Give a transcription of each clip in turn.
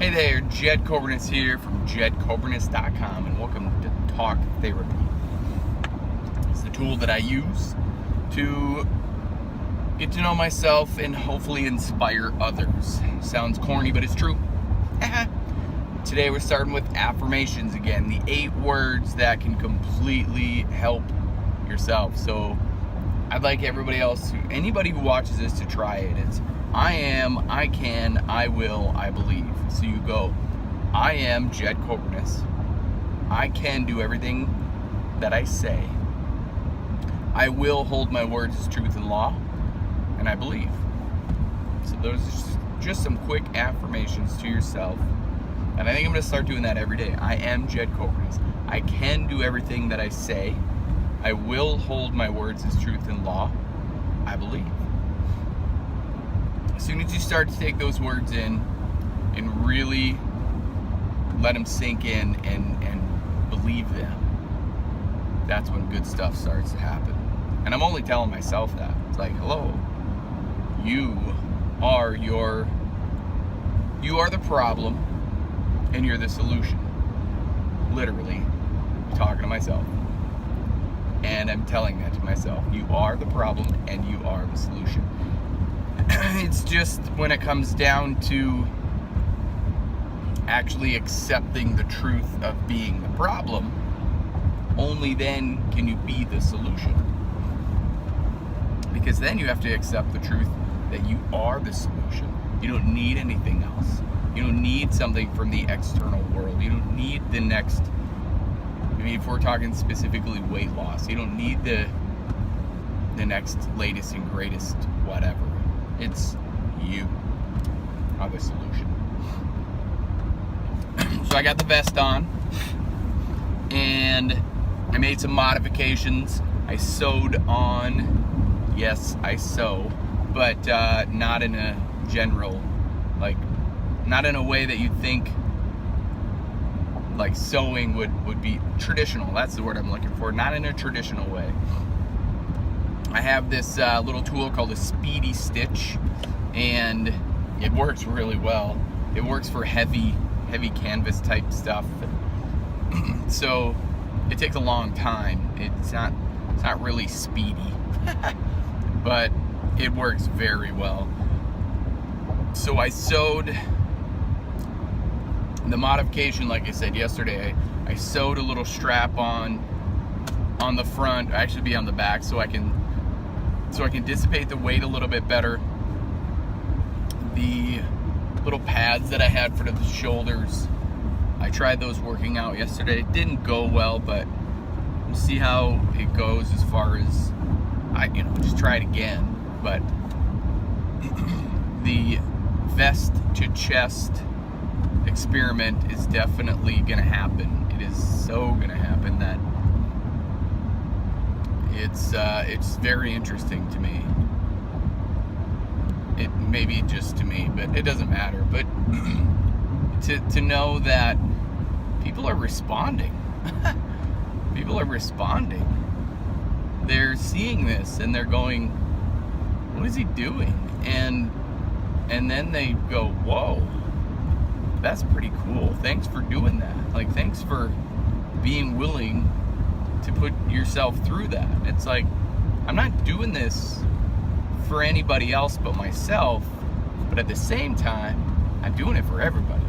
Hey there, Jed Coburnus here from jedcoburnus.com, and welcome to Talk Therapy. It's the tool that I use to get to know myself and hopefully inspire others. Sounds corny, but it's true. Today we're starting with affirmations again, the 8 words that can completely help yourself. So I'd like anybody who watches this to try it. It's I am, I can, I will, I believe. So you go, I am Jed Coburnus. I can do everything that I say. I will hold my words as truth and law, and I believe. So those are just some quick affirmations to yourself. And I think I'm going to start doing that every day. I am Jed Coburnus. I can do everything that I say. I will hold my words as truth and law. I believe. As soon as you start to take those words in and really let them sink in and believe them, that's when good stuff starts to happen. And I'm only telling myself that. It's like, hello, you are the problem and you're the solution. Literally, I'm talking to myself. And I'm telling that to myself. You are the problem and you are the solution. It's just when it comes down to actually accepting the truth of being the problem, only then can you be the solution. Because then you have to accept the truth that you are the solution. You don't need anything else. You don't need something from the external world. You don't need the next, if we're talking specifically weight loss, you don't need the next latest and greatest whatever. It's you are the solution. So I got the vest on and I made some modifications. I sewed on, yes, I sew, but not in a general, not in a way that you'd think like sewing would be traditional. That's the word I'm looking for. Not in a traditional way. I have this little tool called a Speedy Stitch, and it works really well. It works for heavy canvas type stuff. So it takes a long time. It's not really speedy, but it works very well. So I sewed the modification, like I said yesterday. I sewed a little strap on the front, actually be on the back, so I can dissipate the weight a little bit better. The little pads that I had for the shoulders, I tried those working out yesterday. It didn't go well, but we'll see how it goes as far as just try it again. But the vest to chest experiment is definitely gonna happen. It is so gonna happen that it's very interesting to me. It maybe just to me, but it doesn't matter. But to know that people are responding. People are responding. They're seeing this and they're going, what is he doing? And then they go, whoa, that's pretty cool. Thanks for doing that. Thanks for being willing to put yourself through that. It's like, I'm not doing this for anybody else but myself, but at the same time, I'm doing it for everybody.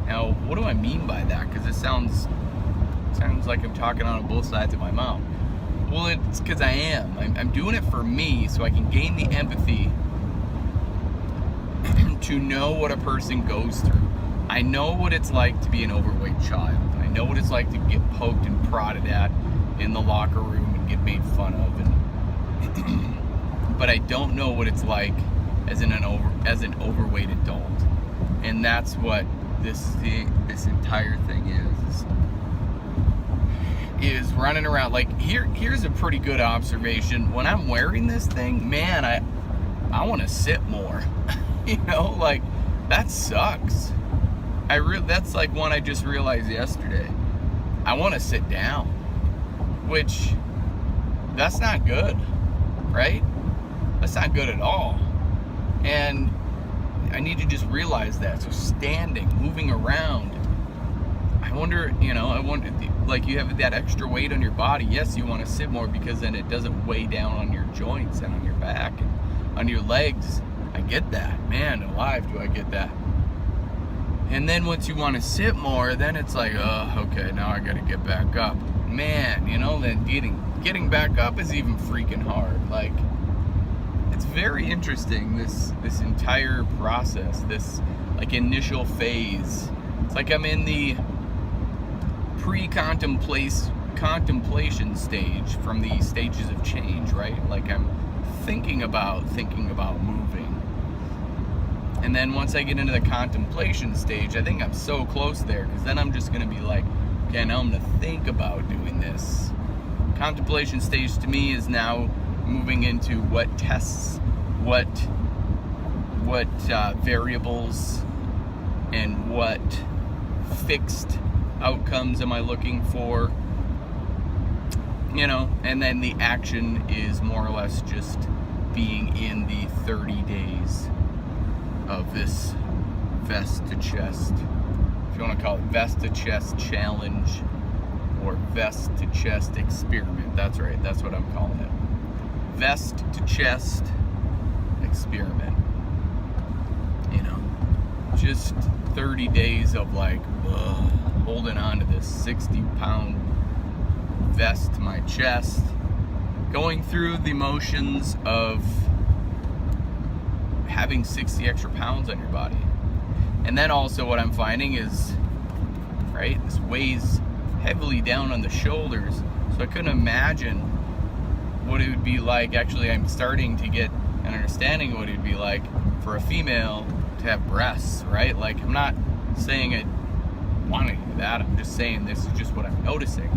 Now, what do I mean by that? Because it sounds like I'm talking on both sides of my mouth. Well, it's because I am. I'm doing it for me so I can gain the empathy to know what a person goes through. I know what it's like to be an overweight child. I know what it's like to get poked and prodded at in the locker room and get made fun of. But I don't know what it's like as an overweight adult. And that's what this entire thing is running around. Here's a pretty good observation. When I'm wearing this thing, man, I want to sit more. That sucks. That's one I just realized yesterday. I want to sit down, which that's not good, right? That's not good at all. And I need to just realize that. So standing, moving around. I wonder, like you have that extra weight on your body. Yes, you want to sit more because then it doesn't weigh down on your joints and on your back and on your legs. I get that. Man, alive, do I get that. And then once you want to sit more, then it's like, oh, okay, now I got to get back up. Man, then getting back up is even freaking hard. Like, it's very interesting, this entire process, this like initial phase. It's like I'm in the contemplation stage from the stages of change, right? Like I'm thinking about moving. And then once I get into the contemplation stage, I think I'm so close there, because then I'm just going to be like, okay, now I'm going to think about doing this. Contemplation stage to me is now moving into what tests, what variables, and what fixed outcomes am I looking for, and then the action is more or less just being in the 30 days of this vest to chest, if you want to call it vest to chest challenge or vest to chest experiment. That's right, that's what I'm calling it. Vest to chest experiment. Just 30 days of like holding on to this 60-pound vest to my chest, going through the motions of having 60 extra pounds on your body. And then also what I'm finding is, right, this weighs heavily down on the shoulders, so I couldn't imagine what it would be like. Actually, I'm starting to get an understanding of what it would be like for a female to have breasts, right? Like, I'm not saying I want to do that, I'm just saying this is just what I'm noticing.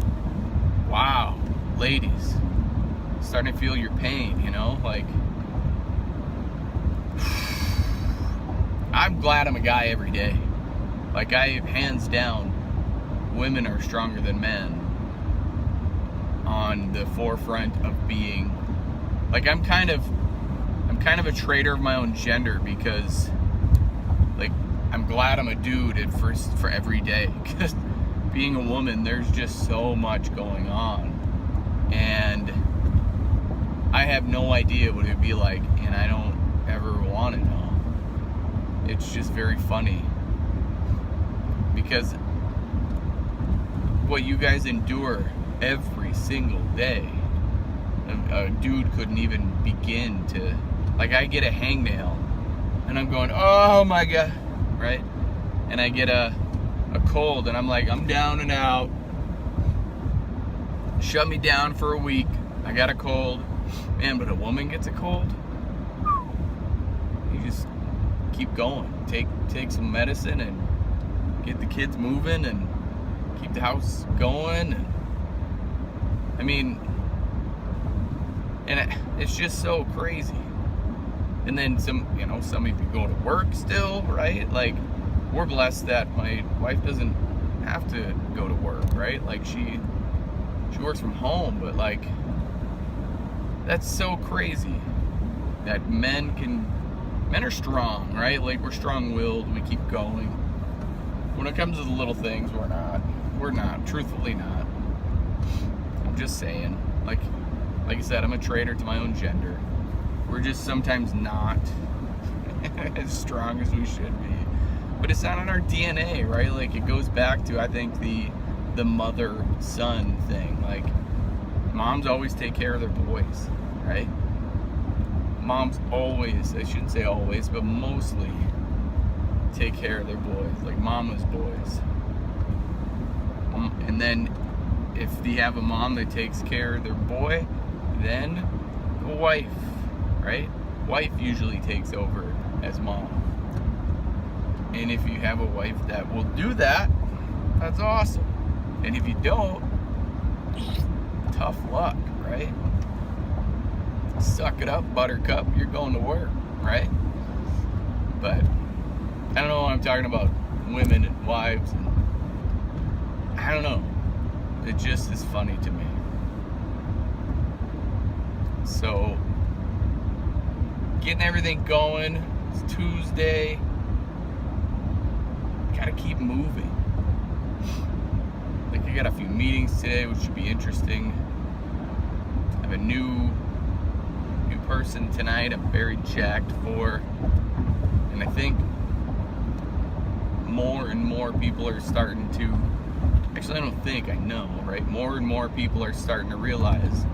Wow, ladies, starting to feel your pain, like, I'm glad I'm a guy every day. Like, hands down, women are stronger than men on the forefront of being, like, I'm kind of a traitor of my own gender, because like, I'm glad I'm a dude for every day, because being a woman, there's just so much going on, and I have no idea what it would be like, and I don't ever want to know. It's just very funny, because what you guys endure every single day, a dude couldn't even begin to, like, I get a hangnail and I'm going, oh my God, right? And I get a cold and I'm like, I'm down and out. Shut me down for a week. I got a cold. Man, but a woman gets a cold, you just keep going. Take some medicine and get the kids moving and keep the house going. And I mean, and it's just so crazy. And then some of you go to work still, right? Like, we're blessed that my wife doesn't have to go to work, right? Like, she works from home, but like, that's so crazy that men are strong, right? Like, we're strong-willed, we keep going. When it comes to the little things, we're not, truthfully not. I'm just saying, like I said, I'm a traitor to my own gender. We're just sometimes not as strong as we should be. But it's not in our DNA, right? Like, it goes back to, I think, the mother-son thing. Like, moms always take care of their boys, right? Moms always, I shouldn't say always, but mostly take care of their boys, like mama's boys. And then if they have a mom that takes care of their boy, then a wife, right? Wife usually takes over as mom. And if you have a wife that will do that, that's awesome. And if you don't, tough luck, right? Suck it up, buttercup, you're going to work, right? But I don't know, I'm talking about women and wives, and I don't know, it just is funny to me. So, getting everything going. It's Tuesday. gotta keep moving. Like, I got a few meetings today, which should be interesting. I have a new person tonight I'm very jacked for. And I think more and more people are starting to, actually I don't think, I know, right? More and more people are starting to realize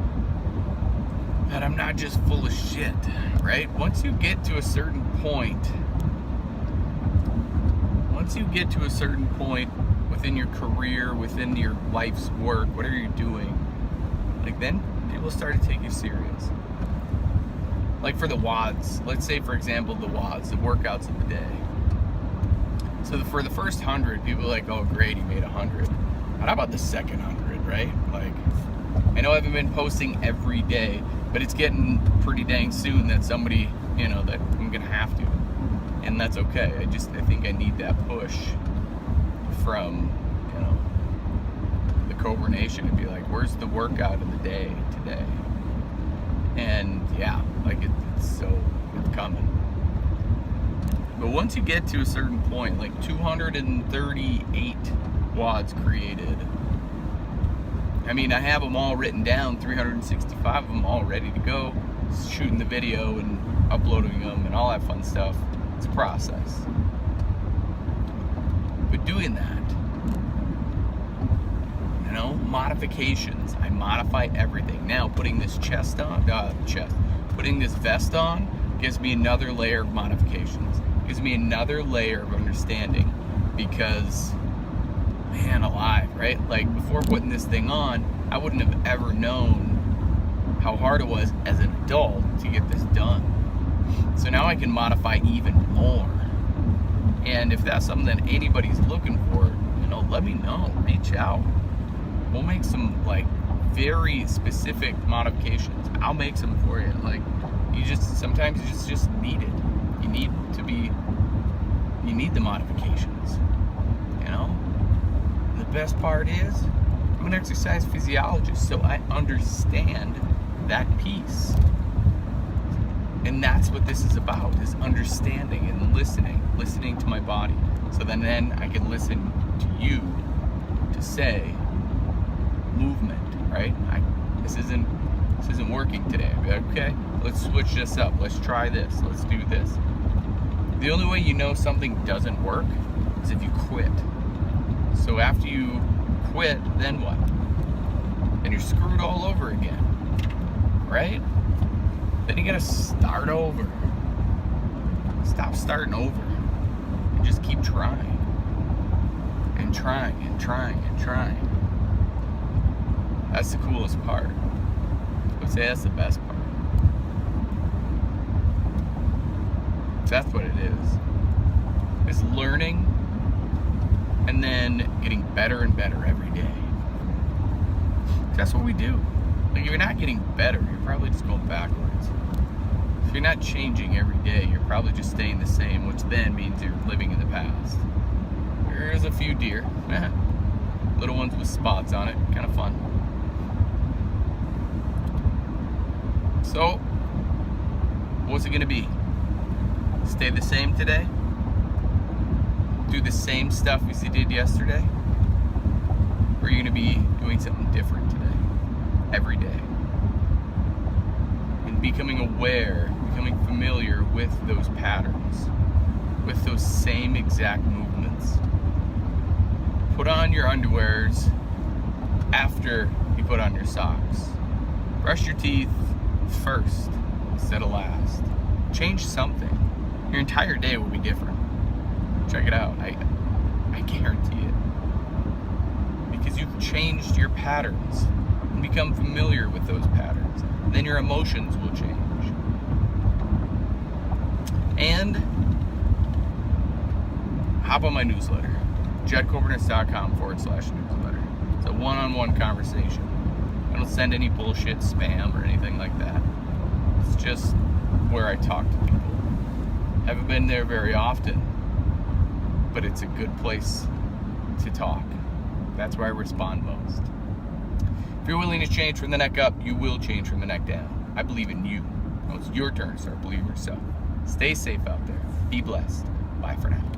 that I'm not just full of shit, right? Once you get to a certain point within your career, within your life's work, whatever you're doing, like, then people start to take you serious. Like for the WODs, let's say for example the WODs, the workouts of the day. So for the first 100, people are like, oh great, he made 100. But how about the second 100, right? Like, I know I haven't been posting every day, but it's getting pretty dang soon that somebody, that I'm gonna have to. And that's okay. I think I need that push from, the Cobra Nation to be like, where's the workout of the day today? And yeah, like it's coming. But once you get to a certain point, like 238 WODs created, I mean, I have them all written down, 365 of them all ready to go, shooting the video and uploading them and all that fun stuff. It's a process. But doing that, modifications. I modify everything. Now, putting this putting this vest on gives me another layer of modifications. Gives me another layer of understanding, because, man alive, right? Like, before putting this thing on, I wouldn't have ever known how hard it was as an adult to get this done. So now I can modify even more. And if that's something that anybody's looking for, let me know. Reach out. We'll make some very specific modifications. I'll make some for you. Like, sometimes you just need it. You need the modifications. And the best part is, I'm an exercise physiologist, so I understand that piece. And that's what this is about, is understanding and listening to my body. So then I can listen to you to say, movement, right? This isn't working today. I'd be like, okay, let's switch this up. Let's try this. Let's do this. The only way you know something doesn't work is if you quit. So after you quit, then what? Then you're screwed all over again, right? Then you gotta start over. Stop starting over. And just keep trying. And trying and trying and trying. That's the coolest part. I would say that's the best part. That's what it is. It's learning and then getting better and better every day. That's what we do. Like, if you're not getting better, you're probably just going backwards. If you're not changing every day, you're probably just staying the same, which then means you're living in the past. There's a few deer. Little ones with spots on it. Kind of fun. So, what's it going to be? Stay the same today? Do the same stuff as you did yesterday? Or are you going to be doing something different today? Every day? And becoming aware, becoming familiar with those patterns, with those same exact movements. Put on your underwears after you put on your socks. Brush your teeth first instead of last. Change something. Your entire day will be different. Check it out. I guarantee it. Because you've changed your patterns and become familiar with those patterns. Then your emotions will change. And hop on my newsletter. JedCoburnis.com/newsletter. It's a one-on-one conversation. I don't send any bullshit spam or anything like that. It's just where I talk to people. Haven't been there very often, but it's a good place to talk. That's where I respond most. If you're willing to change from the neck up, you will change from the neck down. I believe in you. Now it's your turn to start believing yourself. Stay safe out there. Be blessed. Bye for now.